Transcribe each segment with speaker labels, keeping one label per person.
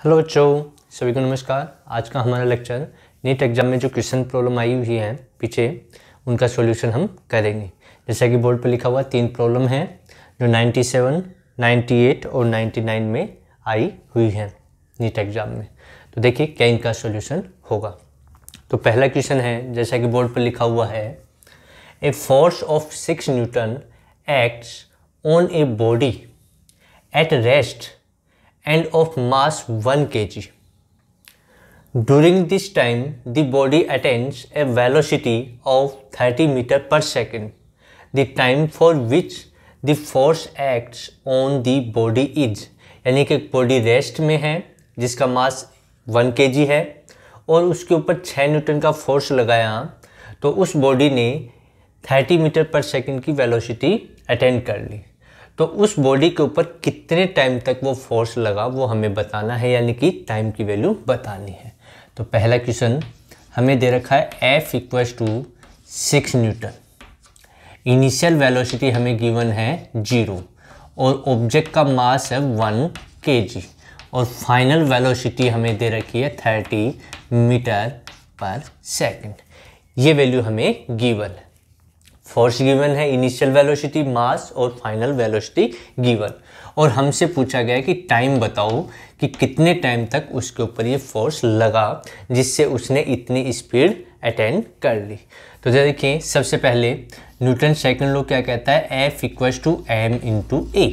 Speaker 1: Hello बच्चों, सभी को नमस्कार। आज का हमारा लेक्चर नीट एग्जाम में जो क्वेश्चन प्रॉब्लम आई हुई है पीछे, उनका सॉल्यूशन हम करेंगे। जैसा कि बोर्ड पर लिखा हुआ 3 प्रॉब्लम है जो 97, 98 और 99 में आई हुई है नीट एग्जाम में। तो देखिए क्या इनका सॉल्यूशन होगा। तो पहला क्वेश्चन है, जैसा कि बोर्ड पर लिखा हुआ है, a force of 6 Newton acts on a body at rest and of mass 1 kg. During this time, the body attains a velocity of 30 meter per second. The time for which the force acts on the body is, यानी कि body rest में है जिसका मास 1 kg है और उसके ऊपर 6 Newton का फोर्स लगाया तो उस बॉडी ने 30 मीटर पर सेकंड की वेलोसिटी अटेंड कर ली। तो उस बॉडी के ऊपर कितने टाइम तक वो फोर्स लगा वो हमें बताना है, यानी कि टाइम की वैल्यू बतानी है। तो पहला क्वेश्चन हमें दे रखा है F = 6 न्यूटन। इनिशियल वेलोसिटी हमें गिवन है 0 और ऑब्जेक्ट का मास है 1 kg और फाइनल वेलोसिटी हमें दे रखी है 30 मीटर पर सेकंड। ये वैल्यू हमें गिवन है। फोर्स गिवन है, इनिशियल वेलोसिटी, मास और फाइनल वेलोसिटी गिवन, और हमसे पूछा गया कि टाइम बताओ कि कितने टाइम तक उसके ऊपर ये फोर्स लगा जिससे उसने इतनी स्पीड अटेंड कर ली। तो देखिए सबसे पहले न्यूटन सेकंड लॉ क्या कहता है, F = m/a।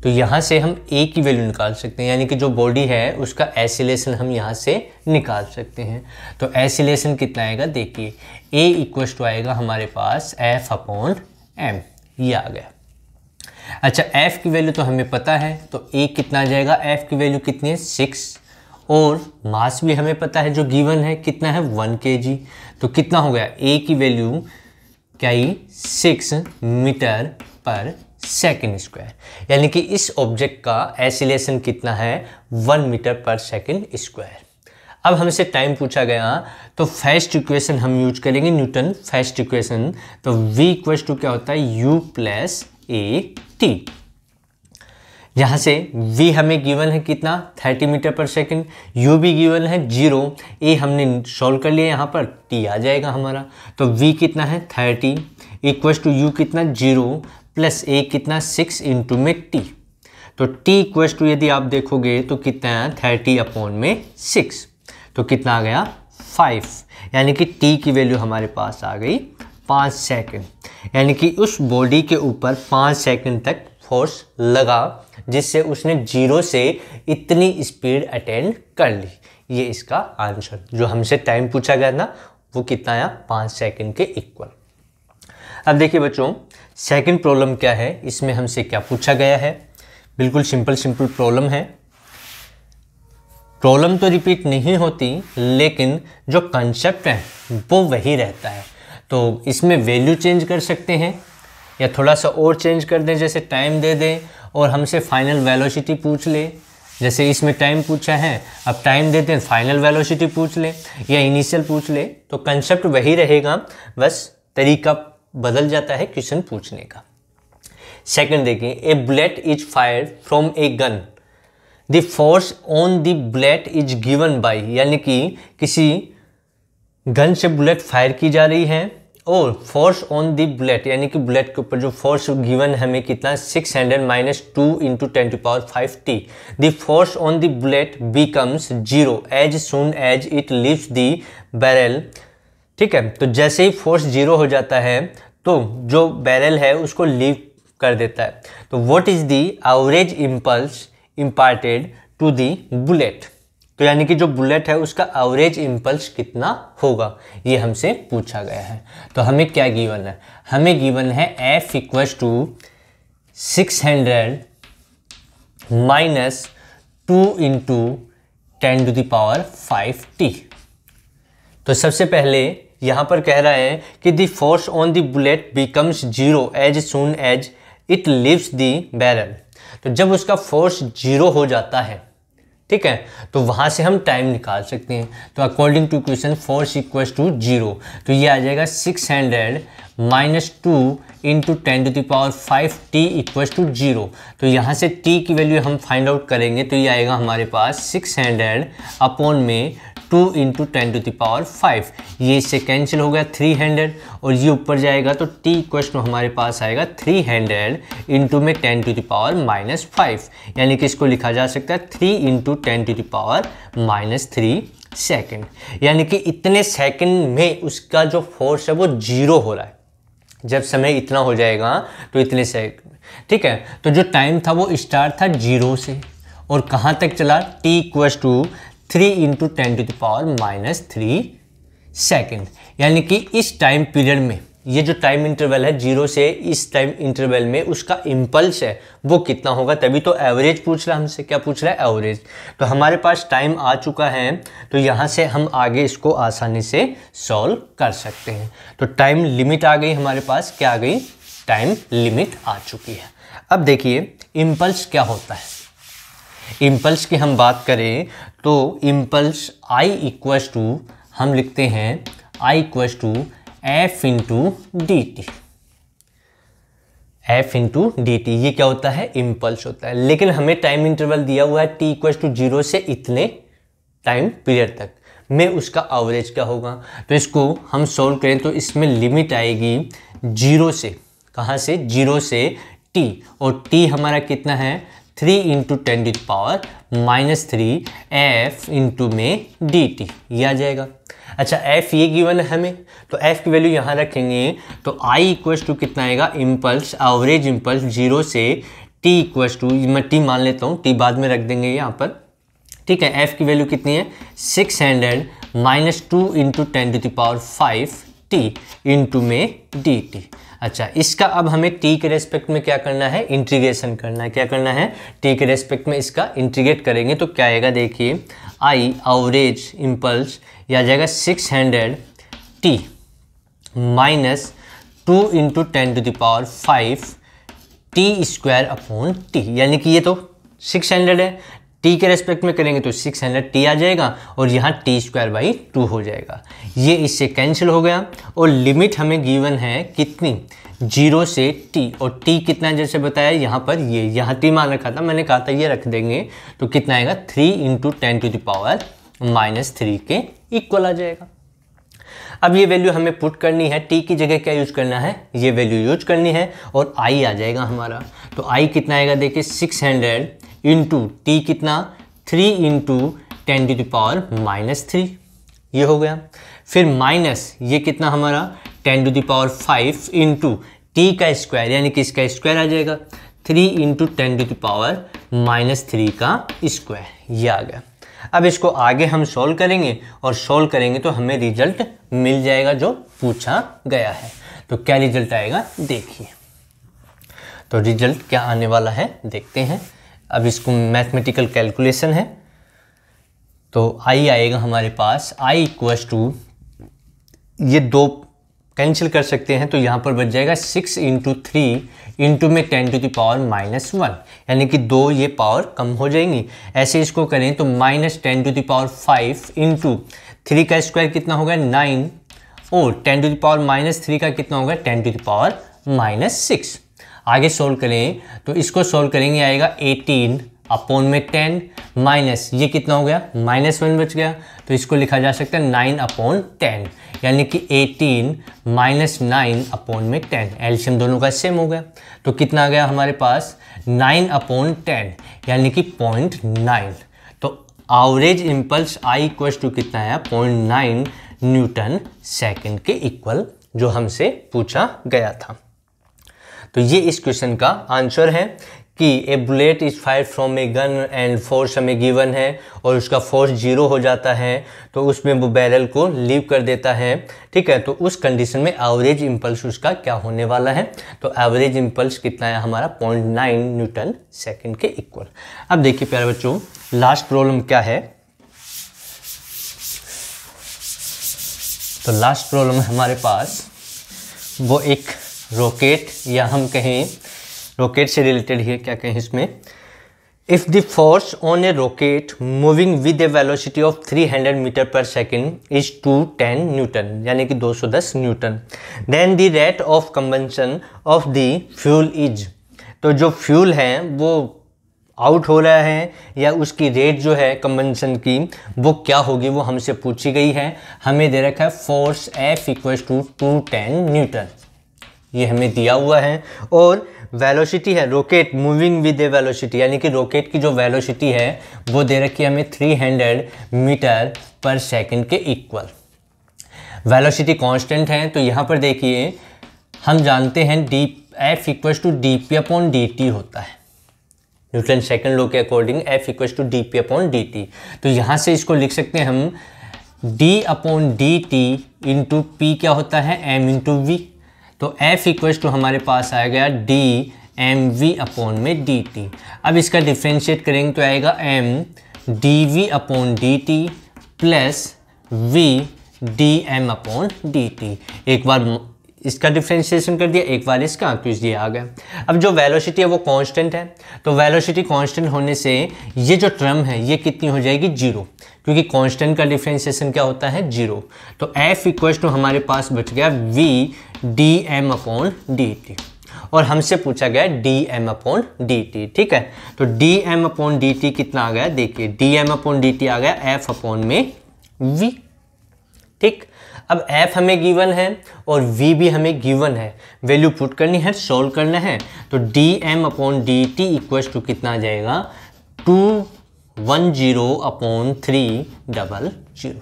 Speaker 1: तो यहाँ से हम a की वैल्यू निकाल सकते हैं, यानी कि जो बॉडी है उसका एक्सीलरेशन हम यहाँ से निकाल सकते हैं। तो एक्सीलरेशन कितना आएगा, देखिए a आएगा हमारे पास F/m, ये आ गया। अच्छा, F की वैल्यू तो हमें पता है, तो a कितना आ जाएगा, F की वैल्यू कितनी है 6 और मास भी हमें पता है जो गिवन है कितना है 1 kg। तो कितना हो गया, a की वैल्यू क्या ही 6 मीटर पर सेकेंड स्क्वायर, यानी कि इस ऑब्जेक्ट का एक्सीलरेशन कितना है 1 मीटर पर सेकेंड स्क्वायर। अब हमसे टाइम पूछा गया तो फर्स्ट इक्वेशन हम यूज करेंगे, न्यूटन फर्स्ट इक्वेशन। तो v = क्या होता है, u + a t। यहाँ से v हमें गिवन है कितना 30 मीटर पर सेकेंड, u भी गिवन है 0, a हमने सॉल्व कर लिया, यहाँ पर t आ जाएगा हमारा। तो v कितना है 30 = u कितना 0 प्लस a कितना 6 × में t। तो t यदि आप देखोगे तो कितना है 30/6, तो कितना आ गया 5, यानी कि t की वैल्यू हमारे पास आ गई 5 सेकंड, यानी कि उस बॉडी के ऊपर 5 सेकंड तक फोर्स लगा जिससे उसने 0 से इतनी स्पीड अटेंड कर ली। ये इसका आंसर, जो हमसे टाइम पूछा गया ना वो कितना आया 5 सेकंड के इक्वल। अब देखिए बच्चों, सेकंड प्रॉब्लम क्या है, इसमें हमसे क्या पूछा गया है। बिल्कुल सिंपल प्रॉब्लम है। प्रॉब्लम तो रिपीट नहीं होती लेकिन जो कंसेप्ट है वो वही रहता है। तो इसमें वैल्यू चेंज कर सकते हैं या थोड़ा सा और चेंज कर दें, जैसे टाइम दे दें और हमसे फाइनल वेलोसिटी पूछ ले। जैसे इसमें टाइम पूछा है, अब टाइम देते हैं, फाइनल वेलोसिटी पूछ ले या इनिशियल पूछ ले, तो कंसेप्ट वही रहेगा, बस तरीका बदल जाता है क्वेश्चन पूछने का। सेकंड देखिए, a bullet is fired from a gun, the force on the bullet is given by, यानी कि किसी गन से बुलेट फायर की जा रही है और फोर्स ऑन द बुलेट, यानी कि बुलेट के ऊपर जो फोर्स गिवन है हमें कितना 600 - 2 × 10⁵ t। The force on the bullet becomes 0 as soon as it leaves the barrel. ठीक है, तो जैसे ही फोर्स 0 हो जाता है तो जो बैरल है उसको लीव कर देता है। तो what is the average impulse imparted to the bullet, तो यानी कि जो बुलेट है उसका एवरेज इम्पल्स कितना होगा, ये हमसे पूछा गया है। तो हमें क्या गिवन है, हमें गिवन है F = 600 - 2 × 10⁵ t। तो सबसे पहले यहाँ पर कह रहा है कि the force on the bullet becomes 0 as soon as it leaves the barrel. तो जब उसका फोर्स 0 हो जाता है, ठीक है, तो वहाँ से हम टाइम निकाल सकते हैं। तो according to equation force equals to 0, तो ये आ जाएगा 600 minus 2 into 10⁵ t equals to 0। तो यहाँ से t की वैल्यू हम फाइंड आउट करेंगे, तो ये आएगा हमारे पास 600 अपॉन में 2 इंटू 10⁵, ये इससे कैंसिल हो गया 300 और ये ऊपर जाएगा तो t इक्वल्स टू हमारे पास आएगा 300 इंटू में 10⁻⁵, यानी कि इसको लिखा जा सकता है 3 इंटू 10⁻³ सेकेंड, यानी कि इतने सेकंड में उसका जो फोर्स है वो 0 हो रहा है। जब समय इतना हो जाएगा तो इतने सेकंड, ठीक है। तो जो टाइम था वो स्टार्ट था 0 से और कहाँ तक चला, t equals to 3 into 10⁻³ second, यानी कि इस टाइम पीरियड में ये जो टाइम इंटरवल है 0 से इस टाइम इंटरवल में उसका इम्पल्स है वो कितना होगा। तभी तो एवरेज पूछ रहा है हमसे, क्या पूछ रहा है, एवरेज। तो हमारे पास टाइम आ चुका है, तो यहाँ से हम आगे इसको आसानी से सॉल्व कर सकते हैं। तो टाइम लिमिट आ गई हमारे पास, क्या आ गई, टाइम लिमिट आ चुकी है। अब देखिए इम्पल्स क्या होता है। इम्पल्स की हम बात करें तो इम्पल्स I इक्वल्स टू हम लिखते हैं I equals to F into D T. F into D T ये क्या होता है, इम्पल्स होता है। लेकिन हमें टाइम इंटरवल दिया हुआ है t इक्वल्स टू 0 से इतने टाइम पीरियड तक में उसका एवरेज क्या होगा। तो इसको हम सोल्व करें तो इसमें लिमिट आएगी 0 से, कहाँ से, 0 से t, और t हमारा कितना है 3 इंटू 10⁻³ f इंटू में dt, ये आ जाएगा। अच्छा f ये गिवन है हमें, तो f की वैल्यू यहाँ रखेंगे तो I इक्वल्स टू कितना आएगा, इम्पल्स, एवरेज इम्पल्स 0 से t इक्वल्स टू, मैं t मान लेता हूँ, t बाद में रख देंगे यहाँ पर, ठीक है। f की वैल्यू कितनी है 600 माइनस 2 इंटू 10⁵ t इंटू में dt। अच्छा इसका अब हमें t के रेस्पेक्ट में क्या करना है, इंटीग्रेशन करना है। क्या करना है, t के रेस्पेक्ट में इसका इंटीग्रेट करेंगे तो क्या आएगा, देखिए I एवरेज इम्पल्स या जाएगा 600 t minus 2 into 10⁵ t square upon t, यानी कि ये तो 600 है, t के रेस्पेक्ट में करेंगे तो 600 t आ जाएगा और यहाँ t स्क्वायर बाई 2 हो जाएगा, ये इससे कैंसिल हो गया। और लिमिट हमें गिवन है कितनी, 0 से t, और t कितना जैसे बताया यहाँ पर, ये यहाँ t मान रखा था, मैंने कहा था ये रख देंगे तो कितना आएगा 3 इंटू 10⁻³ के इक्वल आ जाएगा। अब ये वैल्यू हमें पुट करनी है, t की जगह क्या यूज करना है, ये वैल्यू यूज करनी है और I आ जाएगा हमारा। तो I कितना आएगा, देखिए 600 इंटू टी कितना 3 इंटू 10⁻³ ये हो गया। फिर माइनस ये कितना हमारा 10⁵ इंटू टी का स्क्वायर, यानी कि इसका स्क्वायर आ जाएगा 3 इंटू 10⁻³ का स्क्वायर, ये आ गया। अब इसको आगे हम सॉल्व करेंगे और सॉल्व करेंगे तो हमें रिजल्ट मिल जाएगा जो पूछा गया है। तो क्या रिजल्ट आएगा देखिए, तो रिजल्ट क्या आने वाला है देखते हैं। अब इसको मैथमेटिकल कैलकुलेशन है, तो I आएगा हमारे पास, I इक्वल्स टू, ये दो कैंसिल कर सकते हैं तो यहाँ पर बच जाएगा 6 इंटू 3 इंटू में 10⁻⁻⁻1, यानी कि 2 ये पावर कम हो जाएंगी। ऐसे इसको करें तो -10⁵ इंटू 3 का स्क्वायर कितना होगा 9, और 10⁻⁻³ का कितना होगा 10⁻⁻6। आगे सोल्व करें तो इसको सोल्व करेंगे आएगा 18 अपॉन में 10 माइनस ये कितना हो गया -1 बच गया, तो इसको लिखा जा सकता है 9 अपॉन 10, यानी कि 18 माइनस 9 अपॉन में 10, एलसीएम दोनों का सेम हो गया। तो कितना आ गया हमारे पास 9 अपॉन 10, यानी कि 0.9। तो average impulse I equals to कितना है 0.9 न्यूटन सेकेंड के इक्वल, जो हमसे पूछा गया था। तो ये इस क्वेश्चन का आंसर है कि a bullet is fire from a gun and force हमें गिवन है और उसका फोर्स 0 हो जाता है, तो उसमें वो बैरल को लीव कर देता है, ठीक है। तो उस कंडीशन में एवरेज इम्पल्स उसका क्या होने वाला है, तो एवरेज इम्पल्स कितना है हमारा 0.9 न्यूटन सेकेंड के इक्वल। अब देखिए प्यारे बच्चों, लास्ट प्रॉब्लम क्या है, तो लास्ट प्रॉब्लम हमारे पास वो एक रॉकेट, या हम कहें रॉकेट से रिलेटेड ही क्या कहें इसमें, If the force on a rocket moving with a velocity of 300 metre पर सेकेंड is 210 न्यूटन, यानी कि 210 Newton, then the rate of combustion of the fuel is, तो जो फ्यूल है वो आउट हो रहा है या उसकी रेट जो है कंबंशन की वो क्या होगी, वो हमसे पूछी गई है। हमें दे रखा है force F equals to 210 newton, ये हमें दिया हुआ है, और वेलोसिटी है rocket moving with a velocity, यानी कि रॉकेट की जो वेलोसिटी है वो दे रखी है हमें 300 मीटर पर सेकंड के इक्वल। वेलोसिटी कांस्टेंट है, तो यहाँ पर देखिए हम जानते हैं D F equals to D P upon D T होता है, न्यूटन सेकंड लॉ के according F equals to D P upon D T. तो यहाँ से इसको लिख सकते हैं हम D upon D T into P क्या होता है एम इंटू वी, तो F इक्वल्स टू हमारे पास आ गया डी एम वी अपॉन में डी टी। अब इसका डिफ्रेंशिएट करेंगे तो आएगा M D V upon D T plus V D M upon D T. एक बार इसका डिफ्रेंशिएशन कर दिया, एक बार इसका, तो ये आ गया। अब जो वेलोसिटी है वो कांस्टेंट है, तो वेलोसिटी कांस्टेंट होने से ये जो टर्म है ये कितनी हो जाएगी, जीरो, क्योंकि कांस्टेंट का डिफ्रेंशिएशन क्या होता है, जीरो। तो F इक्वल्स टू हमारे पास बच गया V D M upon D T, और हमसे पूछा गया D M upon D T, ठीक है। तो D M upon D T कितना आ गया, देखिए D M upon D T आ गया एफ अपॉन में वी, ठीक। अब f हमें गिवन है और v भी हमें गिवन है, वैल्यू पुट करनी है, सोल्व करना है, तो D M upon D T equals to कितना आ जाएगा 210 अपॉन 300,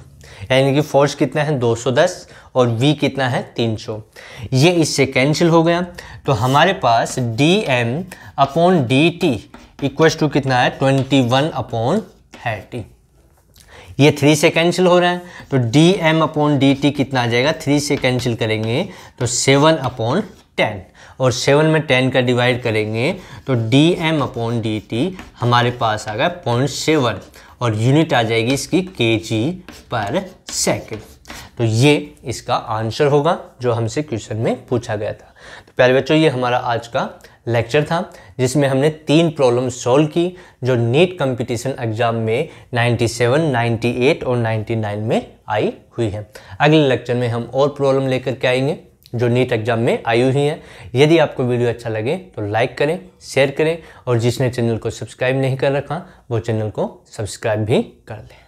Speaker 1: यानी कि फोर्स कितना है 210 और v कितना है 300, ये इससे कैंसिल हो गया। तो हमारे पास D M upon D T equals to कितना है 21 अपॉन 30, ये 3 से कैंसिल हो रहा है, तो D M upon D T कितना आ जाएगा, 3 से कैंसिल करेंगे तो 7 अपॉन 10, और 7 में 10 का डिवाइड करेंगे तो D M upon D T हमारे पास आ गया 0.7, और यूनिट आ जाएगी इसकी केजी पर सेकंड। तो ये इसका आंसर होगा जो हमसे क्वेश्चन में पूछा गया था। तो प्यारे बच्चों, ये हमारा आज का लेक्चर था जिसमें हमने 3 प्रॉब्लम सॉल्व की जो नीट कंपटीशन एग्जाम में 97, 98 और 99 में आई हुई है। अगले लेक्चर में हम और प्रॉब्लम लेकर के आएंगे जो नीट एग्जाम में आई हुई हैं। यदि आपको वीडियो अच्छा लगे तो लाइक करें, शेयर करें, और जिसने चैनल को सब्सक्राइब नहीं कर रखा वो चैनल को सब्सक्राइब भी कर लें।